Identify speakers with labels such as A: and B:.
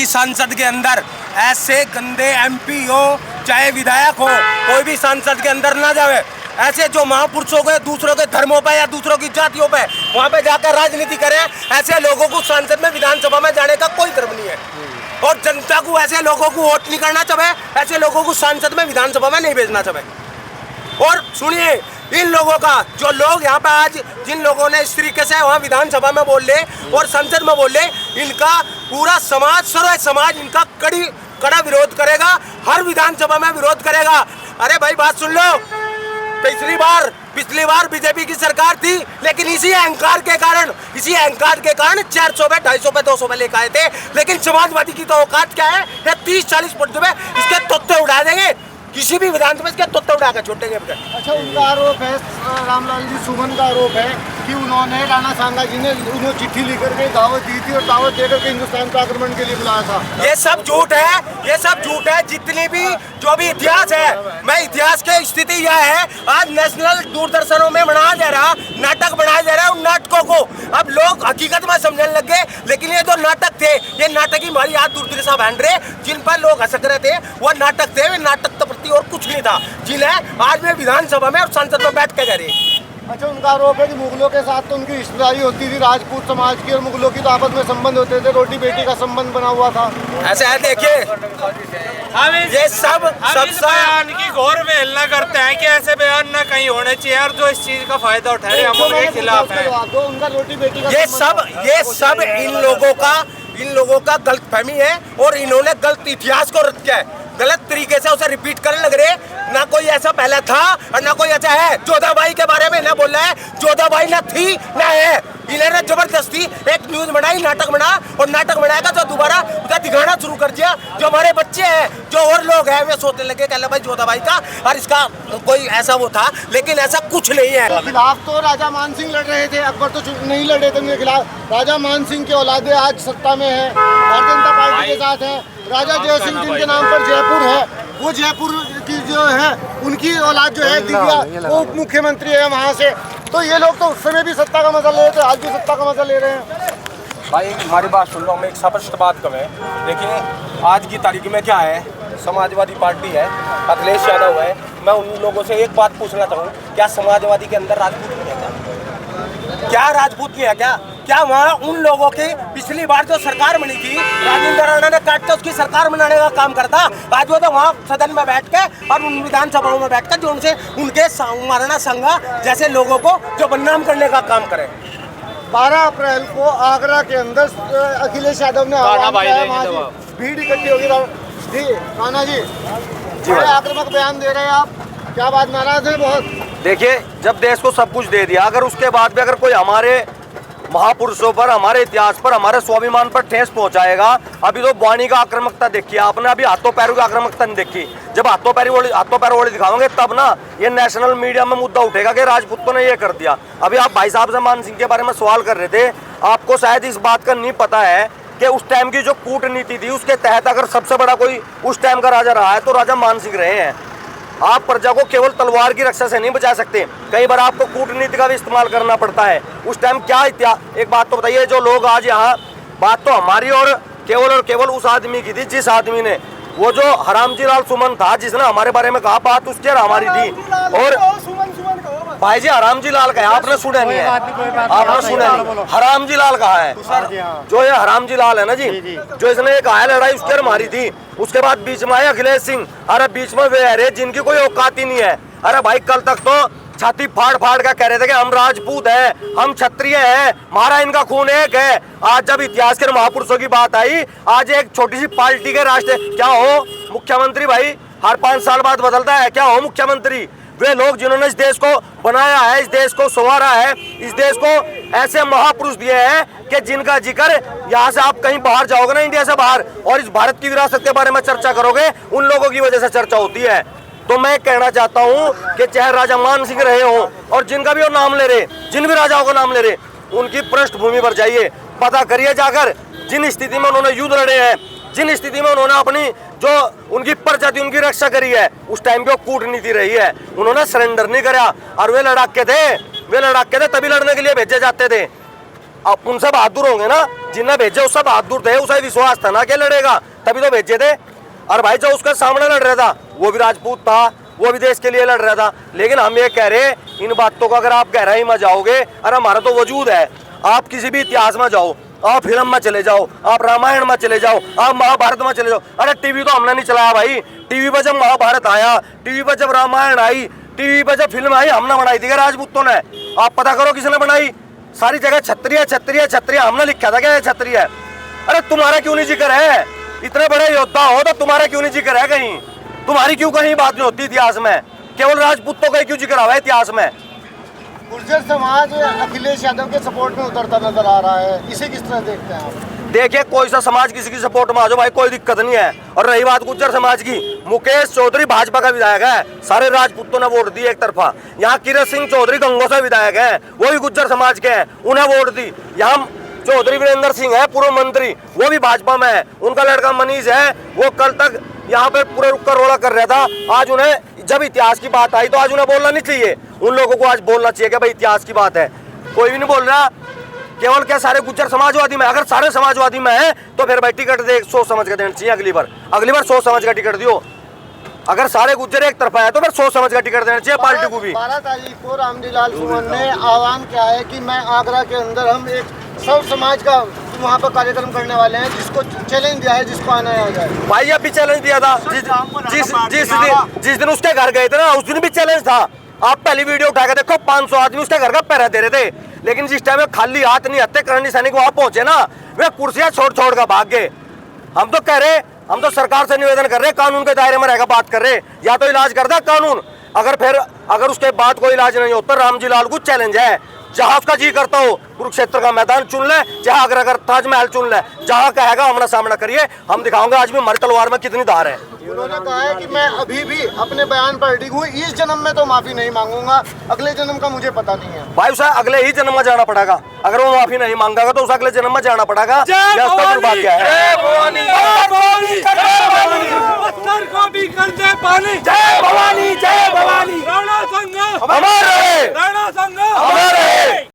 A: सांसद के अंदर ऐसे गंदे एमपी हो चाहे विधायक हो, कोई भी सांसद के अंदर ना जावे। ऐसे जो महापुरुषों के दूसरों के धर्मों पे या दूसरों की जातियों पे वहाँ पे जाकर राजनीति करें, ऐसे लोगों को सांसद में विधानसभा में जाने का कोई धर्म नहीं है। और जनता को ऐसे लोगों को वोट नहीं करना चाहिए, ऐसे लोगों को सांसद में विधानसभा में नहीं भेजना चाहिए। और सुनिए, इन लोगों का जो लोग यहाँ पे आज जिन लोगों ने इस तरीके से वहाँ विधानसभा में बोल ले और संसद में बोल ले, इनका पूरा समाज, सर्व समाज इनका कड़ा विरोध करेगा, हर विधानसभा में विरोध करेगा। अरे भाई बात सुन लो, पिछली बार बीजेपी की सरकार थी, लेकिन इसी अहंकार के कारण 400 पे 250 पे 200 पे लेकर आए थे। लेकिन समाजवादी की तो औकात क्या है, 30-40 फुट में इसके तोते उड़ा देंगे, किसी भी विधानसभा इसके तोते उड़ा कर छोड़ देंगे।
B: अच्छा, उनका आरोप है, रामलाल जी सुमन का आरोप है कि उन्होंने राणा सांगा जी ने उन्हें चिट्ठी लिखकर के दावत दी थी और दावत देकर के हिंदुस्तान का आक्रमण के लिए बुलाया था।
A: ये सब झूठ है, ये सब झूठ है। जितनी भी जो भी इतिहास है, मैं इतिहास की स्थिति यह है, आज नेशनल दूरदर्शनों में बनाया जा रहा नाटक बनाया जा रहा है, उन नाटकों को अब लोग हकीकत में समझने लग गए। लेकिन ये जो नाटक थे, ये नाटक ही हमारी आज दूरदर्शन बहन रहे, जिन पर लोग हंस रहे थे, वो नाटक थे, वे नाटक प्रति और कुछ नहीं था, जिन्हें आज में विधानसभा में और संसद में बैठ के कह रहे।
B: अच्छा, उनका आरोप है कि मुगलों के साथ तो उनकी रिश्तेदारी होती थी, राजपूत समाज की और मुगलों की तो आपस में संबंध होते थे, रोटी बेटी का संबंध बना हुआ था।
A: ऐसा है, देखिए ये सब
C: बयान की घोर अवहेलना करते हैं कि ऐसे बयान ना कहीं होने चाहिए और जो इस चीज का फायदा उठा रहे अमल के खिलाफ है।
B: उनका रोटी बेटी का
A: ये सब इन लोगों का गलत फहमी है और इन्होंने गलत इतिहास को रट किया है, गलत तरीके से उसे रिपीट करने लग रहे। ना कोई ऐसा पहले था और ना कोई ऐसा है। जोधाबाई के बारे में ना बोल रहा है, जोधाबाई ना थी ना है, इन्होंने जबरदस्ती एक न्यूज बनाई, नाटक बना और नाटक बनाएगा तो दोबारा उसे दिखाना शुरू कर दिया। जो हमारे बच्चे हैं, जो और लोग हैं, वे सोचने लगे कि भाई जोधाबाई का और इसका कोई ऐसा वो था, लेकिन ऐसा कुछ नहीं है।
B: खिलाफ तो राजा मान सिंह लड़ रहे थे, अकबर तो नहीं लड़े थे उनके खिलाफ। राजा मान सिंह के औलादे आज सत्ता में है, भारतीय जनता पार्टी के साथ है। राजा जय सिंह जिनके नाम पर जयपुर है, वो जयपुर की जो है उनकी औलाद जो है दिव्या, वो उप मुख्यमंत्री है वहाँ से। तो ये लोग तो उस समय भी सत्ता का मजा ले रहे थे, आज भी सत्ता का मजा ले रहे हैं।
A: भाई हमारी बात सुन लो, मैं एक स्पष्ट बात कहूँ, देखिए आज की तारीख में क्या है, समाजवादी पार्टी है, अखिलेश यादव है। मैं उन लोगों से एक बात पूछना चाहूँ, क्या समाजवादी के अंदर राजपूत नहीं है? क्या राजपूत नहीं है? क्या वहाँ उन लोगों की पिछली बार जो सरकार बनी थी, राजेंद्र राणा ने काट के उसकी सरकार बनाने का काम करता, आज वो तो वहाँ सदन में बैठ के और उन विधानसभाओं में बैठ कर जो उनके महाराणा संघा जैसे लोगों को जो बदनाम करने का काम करे।
B: 12 अप्रैल को आगरा के अंदर अखिलेश यादव ने भीड़ इकट्ठी होगी जी। राणा जी, आक्रामक बयान दे रहे हैं आप, क्या बात, नाराज है बहुत?
D: देखिए, जब देश को सब कुछ दे दिया, अगर उसके बाद भी अगर कोई हमारे महापुरुषों पर, हमारे इतिहास पर, हमारे स्वाभिमान पर ठेस पहुंचाएगा। अभी तो वाणी का आक्रामकता देखी आपने, अभी हाथों पैरों की आक्रामकता नहीं देखी। जब हाथों पैरों वाली दिखाओगे तब ना ये नेशनल मीडिया में मुद्दा उठेगा कि राजपूतों ने ये कर दिया। अभी आप भाई साहब से मान सिंह के बारे में सवाल कर रहे थे, आपको शायद इस बात का नहीं पता है कि उस टाइम की जो कूटनीति थी उसके तहत अगर सबसे बड़ा कोई उस टाइम का राजा रहा है तो राजा मान सिंह रहे हैं। आप प्रजा को केवल तलवार की रक्षा से नहीं बचा सकते, कई बार आपको कूटनीति का भी इस्तेमाल करना पड़ता है। उस टाइम क्या इतिहास, एक बात तो बताइए, जो लोग आज यहाँ, बात तो हमारी और केवल उस आदमी की थी जिस आदमी ने, वो जो हरामजी लाल सुमन था जिसने हमारे बारे में कहा, बात उसकी और हमारी थी। और भाई जी हरामजी लाल का है, आपने सुना नहीं है, आपने सुना नहीं, हरामजी लाल कहा है। जो ये हरामजी लाल है ना जी, जो इसने एक आया लड़ाई उसकी और मारी थी, उसके बाद बीच में आए अखिलेश सिंह। अरे बीच में वे अरे जिनकी कोई औकात ही नहीं है। अरे भाई कल तक तो छाती फाड़ का कह रहे थे कि हम राजपूत है, हम क्षत्रिय है, हमारा इनका खून एक है। आज जब इतिहास के महापुरुषों की बात आई, आज एक छोटी सी पार्टी के राष्ट्र क्या हो मुख्यमंत्री, भाई हर 5 साल बाद बदलता है, क्या हो मुख्यमंत्री? वे लोग जिन्होंने इस देश को बनाया है, इस देश को संवारा है, इस देश को ऐसे महापुरुष दिए हैं कि जिनका जिक्र यहाँ से आप कहीं बाहर जाओगे ना, इंडिया से बाहर, और इस भारत की विरासत के बारे में चर्चा करोगे, उन लोगों की वजह से चर्चा होती है। तो मैं कहना चाहता हूँ कि चाहे राजा मान सिंह रहे हों और जिनका भी वो नाम ले रहे, जिन भी राजाओं का नाम ले रहे, उनकी पृष्ठभूमि पर जाइए, पता करिए जाकर जिन स्थिति में उन्होंने युद्ध लड़े हैं, जिन स्थिति में उन्होंने अपनी जो उनकी प्रजा थी उनकी रक्षा करी है, उस टाइम की कूटनीति रही है, उन्होंने सरेंडर नहीं करा। और वे लड़ाके थे तभी लड़ने के लिए भेजे जाते थे। अब उनसे बहादुर होंगे ना जिन्हें भेजे उस सब हाथ दूर थे, उसे विश्वास था ना क्या लड़ेगा, तभी तो भेजे थे। और भाई जो उसके सामने लड़ रहा था वो भी राजपूत था, वो भी देश के लिए लड़ रहा था। लेकिन हम ये कह रहे इन बातों को अगर आप गहराई में जाओगे, अरे हमारा तो वजूद है, आप किसी भी इतिहास में जाओ, आप फिल्म में चले जाओ, आप रामायण में चले जाओ, आप महाभारत में चले जाओ। अरे टीवी तो हमने नहीं चलाया भाई, टीवी पर जब महाभारत आया, टीवी पर जब रामायण आई, टीवी पर जब फिल्म आई, हमने बनाई थी क्या राजपूतों ने? आप पता करो किसने बनाई। सारी जगह क्षत्रिय क्षत्रिय क्षत्रिय, हमने लिखा था क्या ये क्षत्रिय है? अरे तुम्हारा क्यों नहीं जिक्र है? इतने बड़े योद्धा हो तो तुम्हारा क्यों नहीं जिक्र है कहीं? तुम्हारी क्यों कहीं बात नहीं होती इतिहास में? केवल राजपूतों का क्यों जिक्र हुआ है इतिहास में?
B: गुर्जर समाज अखिलेश यादव के सपोर्ट में उतरता नजर आ रहा है, इसे किस तरह देखते हैं आप?
D: देखिए कोई सा समाज किसी की सपोर्ट में आ जाओ भाई, कोई दिक्कत नहीं है। और रही बात गुज्जर समाज की, मुकेश चौधरी भाजपा का विधायक है, सारे राजपूतों ने वोट दी एक तरफा। यहाँ किरण सिंह चौधरी गंगोसा विधायक है, वो भी गुज्जर समाज के हैं, उन्हें वोट दी। यहाँ चौधरी वीरेंद्र सिंह है पूर्व मंत्री, वो भी भाजपा में है, उनका लड़का मनीष है, वो कल तक यहाँ पे पूरे रुक्का रोड़ा कर रहा था। आज उन्हें जब इतिहास की बात आई तो आज उन्हें बोलना नहीं चाहिए, उन लोगों को आज बोलना चाहिए कि भाई इतिहास की बात है। कोई भी नहीं बोल रहा, केवल क्या सारे गुज्जर समाजवादी में? अगर सारे समाजवादी में है तो फिर भाई टिकट दे सोच समझ के देना चाहिए। अगली बार सोच समझ का टिकट दियो। अगर सारे गुज्जर एक तरफा है तो फिर सोच समझ का टिकट देना चाहिए पार्टी को भी।
B: 12 तारीख को रामजी लाल सुमन ने आह्वान किया है कि मैं आगरा के अंदर हम एक सब समाज का वहाँ पर कार्यक्रम करने वाले हैं, जिसको चैलेंज दिया है, जिसको आना आ जाए।
D: भाई अब भी चैलेंज दिया था, जिस दिन उसके घर गए थे ना, उस दिन भी चैलेंज था। आप पहली वीडियो उठा के देखो, 500 आदमी उसके घर का पहरा दे रहे थे, लेकिन जिस टाइम खाली हाथ नहीं आते करनी सैनिक वहां पहुंचे ना, वे कुर्सियां छोड़ छोड़ कर भाग गए। हम तो कह रहे, हम तो सरकार से निवेदन कर रहे, कानून के दायरे में रहकर बात कर रहे, या तो इलाज कर दे कानून, अगर उसके बाद कोई इलाज नहीं होता, रामजी लाल को चैलेंज है, जहां उसका जी करता हो कुरुक्षेत्र का मैदान चुन ले, जहां अगर ताजमहल चुन ले, जहां कहेगा हमारा सामना करिए, हम दिखाओगे आज भी हमारी तलवार में कितनी धार है।
B: उन्होंने कहा है कि मैं अभी भी अपने बयान पर अडिग हूँ, इस जन्म में तो माफी नहीं मांगूंगा, अगले जन्म का मुझे पता नहीं है।
D: भाई उसे अगले ही जन्म में जाना पड़ेगा, अगर वो माफी नहीं मांगेगा तो उसे अगले जन्म में जाना पड़ेगा। दुर्भाग्य है।
C: को भी कर दे पानी।
D: जय भवानी, जय भवानी।
C: राणा संघ
D: हमारे,
C: राणा संघ
D: हमारे।